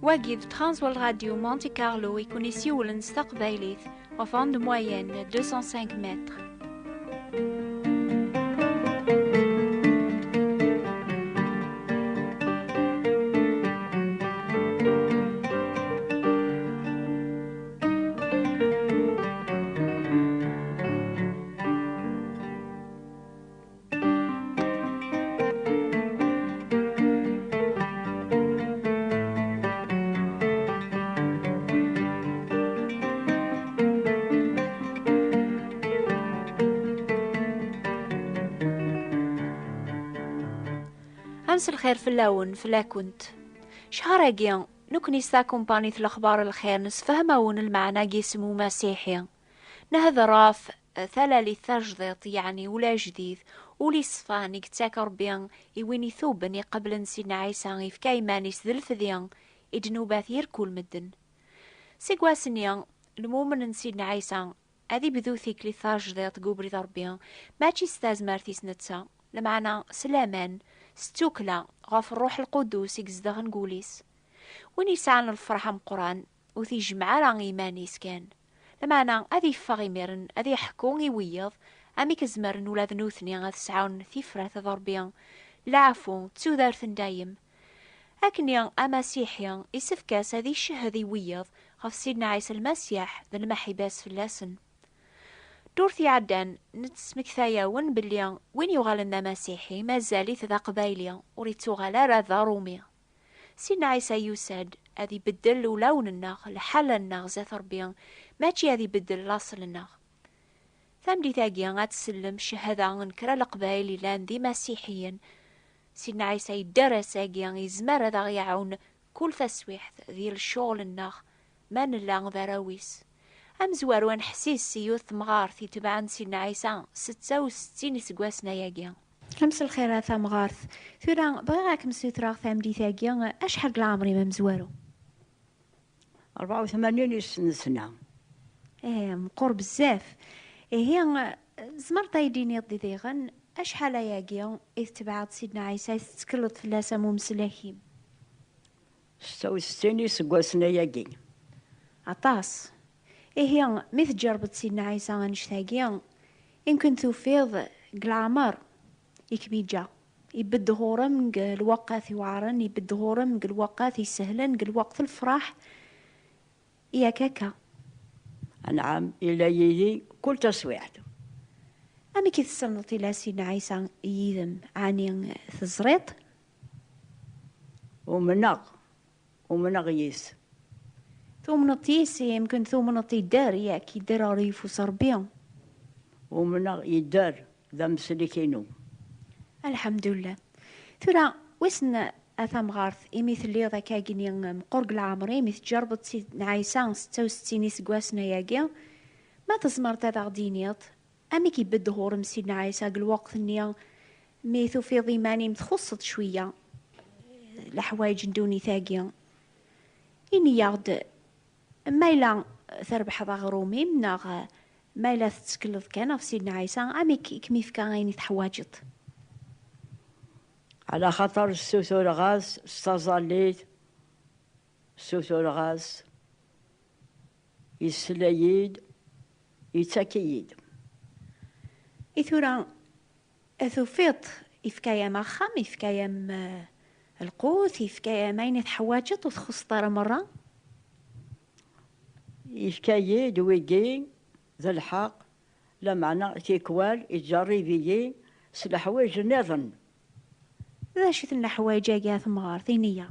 Wagid Transworld Radio Monte Carlo يكون يسيول نستقبيليث وفان دو موين 205 متر. أمس الخير في اللون في لاكنت شهر أجيان نكني سا كومباني في الأخبار الخير نسفهمون المعنى جسمو مسيحي نهذا راف ثلالي ثجضيط يعني ولا جديد ولي صفاني كتاكر بيان يويني ثوبني قبل نسينا عيسان يفكاي مانيس ذي الفذيان إجنوبات يركول مدن سيقواسنيان المؤمن نسينا عيسان هذي بذوثيك لي ثجضيط قبري ضربيان ماشي ستاز مارتيس نتسا لمعنى سلامان ستوكلا غاف الروح القدوس يقزدغ نقوليس وين يسعن الفرحة مقران وثي جمعة راه إيمانيس كان لمعنى أذي فاغي ميرن أذي يحكون يويض أمي كزمرن ولا ذنوثني غاث سعون ثيفرة ضربيان لعفو تسودارث دايم أكني أماسيحيا يسفكاس هذي الشهد يويض غاف سيدنا عيسى المسيح ذا المحيباس في اللسن دورثي عدان نتسمك ثاياون بليان وين يغالنا مسيحي مازالي ذا قبايليا وريتو غالا ذا رومي سيدنا عيسى يوساد هذي بدل لون الناغ لحل الناغ زات ربيان ماشي هذي بدل لاصل الناغ ثامدي ثاقيا غاتسلم شهادة نكرا القبايلي لان ذي مسيحيين سيدنا عيسى يدرس ثاقيا يزمر ذا يعاون كل تسويح ذي الشغل الناغ ما نلا ذراويس أمزوار ونحسيس سيوث مغارث يتبعن سيدنا عيسى 66 سقواسنا ياقيا أمس الخير ثا مغارث ثورا بغاك مسيطراغ ثامدي ثاقيا أشحال العمري ما مزوارو 84 سنة مقور بزاف هي زمرت يديني ضيغن أشحال ياقيا إذ تبعت سيدنا عيسى تتكلط في اللاسة ممسلاهيم 66 سقواسنا ياقي عطاس هي مثل جربت سيدنا عيسى غنشتاقيا إن كنت فيض قلعمر يكبيجا يبد هورم الوقات يوعرن يبد هورم الوقات يسهلن الوقت الفرح يا كاكا نعم إلا يدي كل تسويحته أمي كي تسلطي لا سيدنا عيسى يذم عني ثزريط ومنغ يس ثم نطيسي يمكن ثم نطي دار ياك يدار ريف وصربيان ومنغ يدار ذا مسلكينو الحمد لله ثرا وسن أثام غارث إميث اللي ذاك جني مقرق العمري مثل جربت سيدنا عيسى 66 سقواسنا ياقيا ما تزمرت هذا غدينيط أمي كي بدهور سيدنا عيسى الوقت النيا ميثو في ضيماني متخصص شوية لحوايج ندوني ثاقيا إني يغد مايلا ثربح ذا غرومي مناغ مايلا تتكلف كان في سيدنا عيسى أمي كميف كاين تحواجط على خاطر السوسور غاز استظليت السوسور غاز يسلايد يتاكيد إثورا أثوفيط إفكايا مخام إفكايا القوت إفكايا ماين تحواجط وتخص طار مرة يفكايد ويجي ذا الحق لا معنى تيكوال يتجري بيجي سلحوايج نظن ذا شث الحوايج جاية ثم غارثينية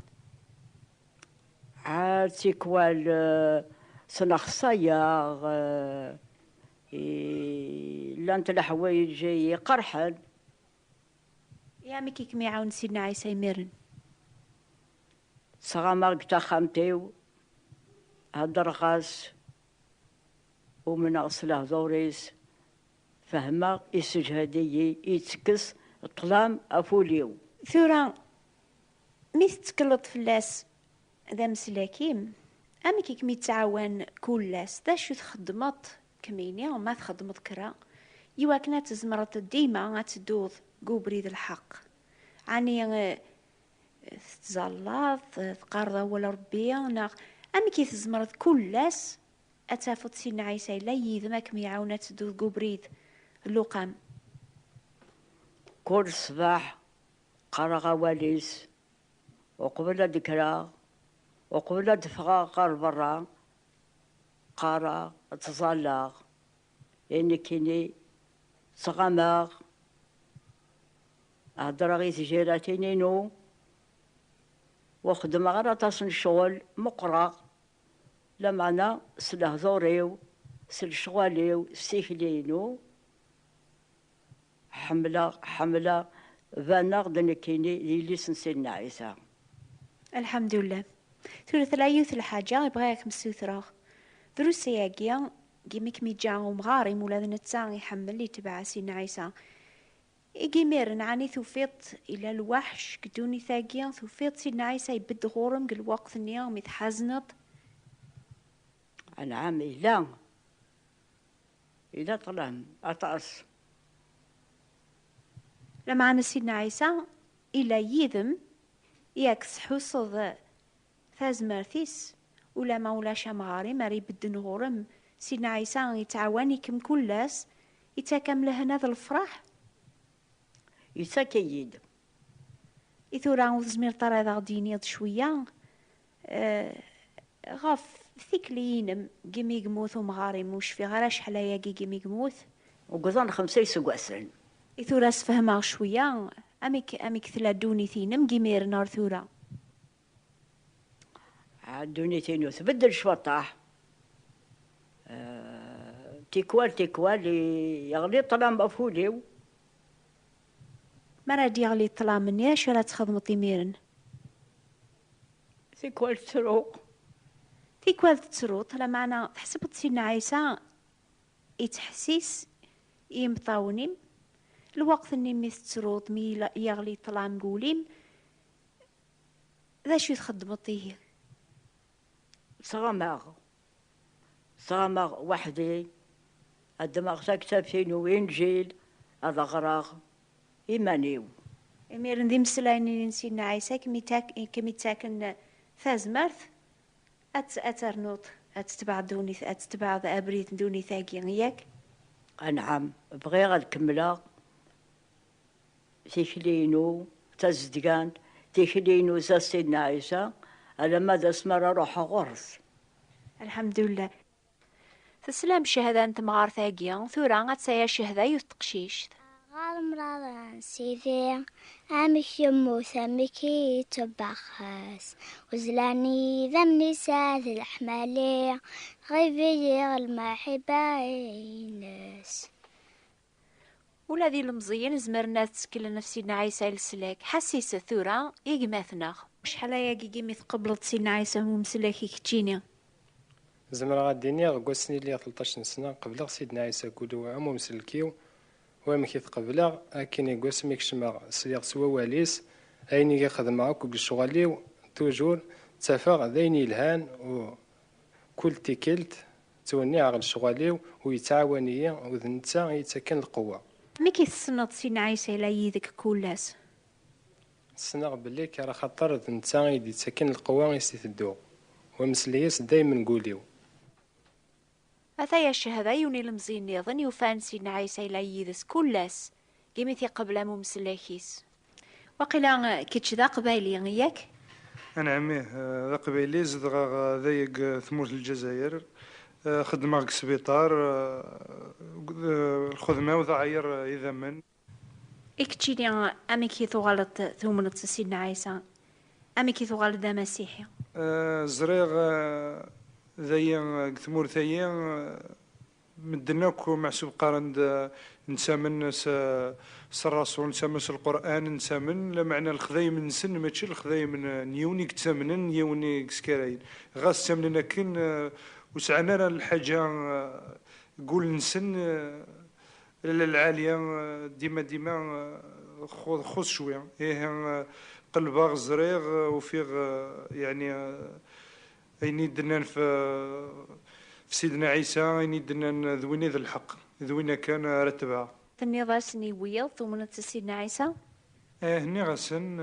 عاد تيكوال سنخصيا لانت الحوايج يقرحل يا مكي كمي عاون سيدنا عيسى يميرن صغامك تخمتيو هدر غاز ومن أصله زوريس فهما يسجهدي يتكس الطلام أفوليو ثورا ميث تكلط في اللاس ذا مسلاكيم أمي كي كمي تعاون كل لاس ذا شو تخدمت كميني وما تخدمت كرا يواكنا تزمرت ديما غاتدوض قوبري ذا الحق عني تزلاط تقارض ولا ربي ناغ أمي كي تزمرض كلاس أتافت سيدنا عيسى لا يذمك ميعاونة تدو قبريد اللقام. كل صباح قرا غواليس وقبل ذكرى وقبل دفغا قار برا قارا تزلاغ يعني كيني صغماغ هضر غي تجيراتينينو وخدم غير تصن الشغل مقرا لا معنى سلهزوريو سلشغاليو سيكلينو حملة فاناغ دنكيني ليلي سنسينا عيسى. الحمد لله. ثلث لا يوث الحاجة يبغاك مسوثراغ دروس ياقيا قيمك ميجاهم غاري مولا نتسان يحمل لي تبع سيدنا عيسى إيجيمير نعاني ثوفيط إلى الوحش كدوني ثاقيا ثوفيط سيدنا عيسى يبد غورم قل وقت النيام يتحزنط. نعم إلا طلعن أطأس لما عنا سيدنا عيسى إلا يذم ياكس حصد ثاز مرثيس ولا مولا شمغاري ماري بدن غورم سيدنا عيسى يتعاوني كم كلاس يتاكم لهنا ذا الفرح يتاكيد إثورا وزمير طرا ذا ديني شوية غاف ثيكلين قمي قموث ومغاري موش في غراش حلايا قمي قموث وقضان 5 سقواسن إثورا سفهما شوية أميك ثلادوني ثينم قمير نار ثورا عدوني تينو تبدل شوطاح تيكوال يغلي طلام بفوليو مرا ديغلي طلا مني اش راه تخدم طيميرن تيكوال تروق تيكوال تسروط لا معنا تحسب سيدنا عيسى يتحسيس يمطاونيم الوقت اني ميث تسروط مي يغلي طلا مقوليم ذا شو تخدم طيه صغماغ وحدي الدماغ تكتب فينو إنجيل هذا غراغ إيمانيو ميرن ذي مسلاين سيدنا عيسى كمي تاكن ثاز مرث أترنوط أتتبع دوني أتتبع ذا أبريد دوني ثاقين ياك. نعم بغي غاد كملا تيكلينو تزدقان تيكلينو سيدنا عيسى على مدى اسمر روح غرس. الحمد لله. تسلم شهادة أنت مغار ثاقيا ثورا غتسايا شهادة يتقشيش غار مرضان سيدي عمك يموت عمكي تبخس وزلاني ذمني ساذ الحمالي غيبي المحبة ينس ولا ذي المزيين زمرنا تسكل نفسينا عيسى السلاك حسيس ثورا يقماثنا شحال ياكي ميث قبلت سيدنا عيسى ومسلاكي كتشيني زمرا غاديني غوسني لي 13 سنة قبل سيدنا عيسى كودو عمو مسلكيو وامكي قبل اكين يقوس ميكشما سيغ سوا واليس ايني خدم معاك بالشغاليو توجور تفاق ذيني الهان وكل تيكلت توني على الشغاليو ويتعاوني وذنتا يتسكن القوة ميكي السنط سيدنا عيسى لا يذك كولاس السنة بلي كرا خاطر ذنتا يتسكن القوة يستثدو ومسليس دايما نقوليو أثايا الشهادة يوني المزين يظن يفان سيدنا عيسى لا يذس كلاس قيمتي قبل ممسلاكيس وقيلا كيتش ذا قبايلي ياك أنا عميه ذا قبيلي زدغا ذايق ثموث الجزائر خدمة سبيطار الخدمة وذا عير إذا من إكتشيني أميكي ثغالط ثومنت سيدنا عيسى أميكي ثغالط دا مسيحي زريغ ذايا ثمور ثايا مدناك محسوب قارند نسامن الرسول نسامن القرآن نسامن لمعنى الخذايم من سن ماشي الخذايم من نيونيك تسامنن نيونيك سكراين غاس تسامننا كن وسعنا الحاجة قول نسن العالية ديما خذ شوية إيه قلبا زريغ وفيه يعني أيني دنان في سيدنا عيسى أيني دنان ذويني ذا الحق ذوينا كان رتبها تني غاسني ويض ومن سيدنا عيسى هني غاسن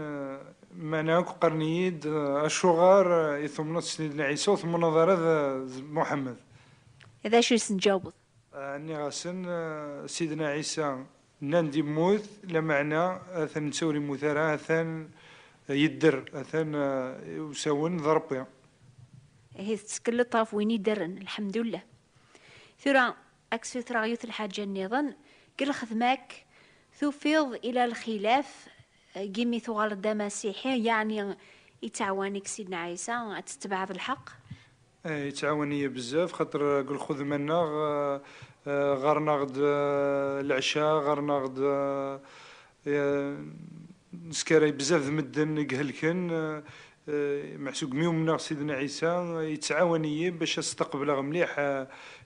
معناها قرنيد الشغار يثمن سيدنا عيسى ثم نظر محمد. هذا شو سنجاوب؟ أني غاسن سيدنا عيسى ناندي موت لمعنى أثن نسوري مثارا أثن يدر أثن يساون ضربيا. هي تسكل الطاف وين يدرن الحمد لله. ثرا أكسو تراغيوث الحاجة النظام قل خدمك ثفيض إلى الخلاف جيمي ثوال الدماسيحي يعني يتعاونك سيدنا عيسى تتبع الحق. يتعاوني بزاف خاطر قل خذ منا غير ناخد العشاء غير ناخد نسكري بزاف مدن يقهلكن محسوق ميوم من سيدنا عيسى يتعاوني باش يستقبل مليح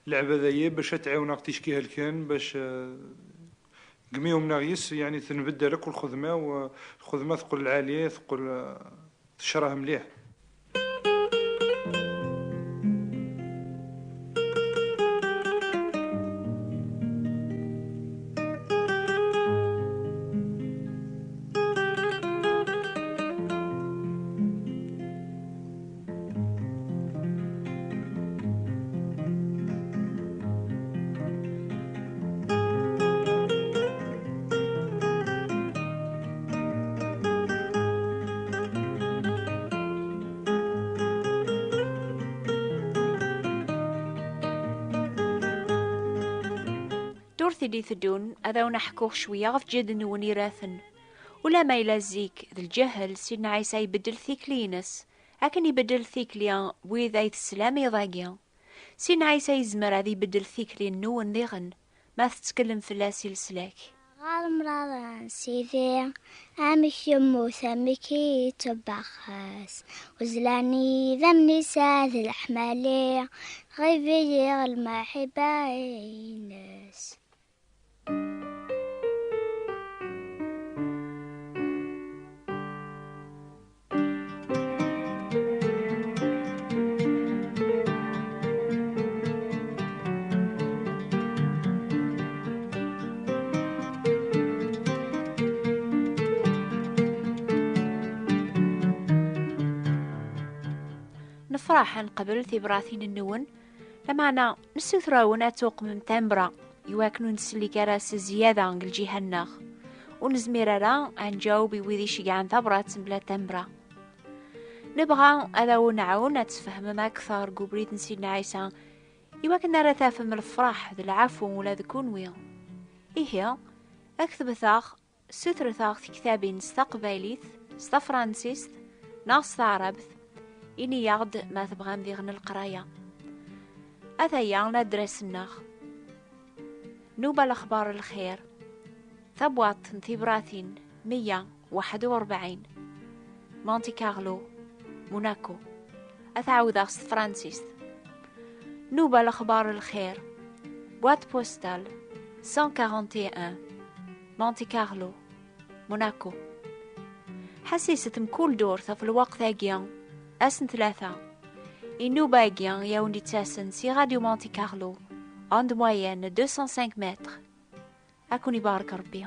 العبادية باش تعاون تشكيها الكن باش قميهم ناغيس يعني تنبدا لك الخدمة والخدمة ثقل العالية ثقل تشراه مليح. دورثي دي ثدون أذا ونحكوه شوية في جد نوني راثن ولا ما يلازيك ذا الجهل سيدنا عيسى يبدل ثيكلينس لكن يبدل ثيكليا وإذا يتسلام يضاقيا سيدنا عيسى يزمر هذا يبدل ثيكلي نون ليغن ما تتكلم في اللاسي السلاك. غال مرضان سيدي عمك يمو ثمكي تبخس وزلاني ذمني ساذ الحمالي غيبي المحبينس. نفرح قبل ثبراثين النون لمعنا نسوثراون أتوق من تمبرا يواكنو نسلي كراس زيادة عن الجهة الناغ ونزمير را نجاوب ويذي شيعان ثبرات بلا تمبرا. نبغى أذا نعاون نتفهم ما أكثر قبريت نسيدنا عيسى يواكن نرى تافهم الفرح ذا العفو ولا ذكون ويا إيه أكتب ثاغ ستر ثاغ في كتابين استقباليث استفرانسيس ناس عربث إني يغد ما تبغى مذيغن القراية أثيا ندرس النغ نوبة الأخبار الخير ثبوات ثبراثين 141 مونتي كارلو موناكو أثعوذ فرانسيس. نوبة الأخبار الخير بوات بوستال 141 مونتي كارلو موناكو. حسيسة مكول دور في الوقت أجيان أسن 3 إنو باقيان يوندي تاسن سي راديو مونتي كارلو عند موين 205 متر. أكوني بارك ربي.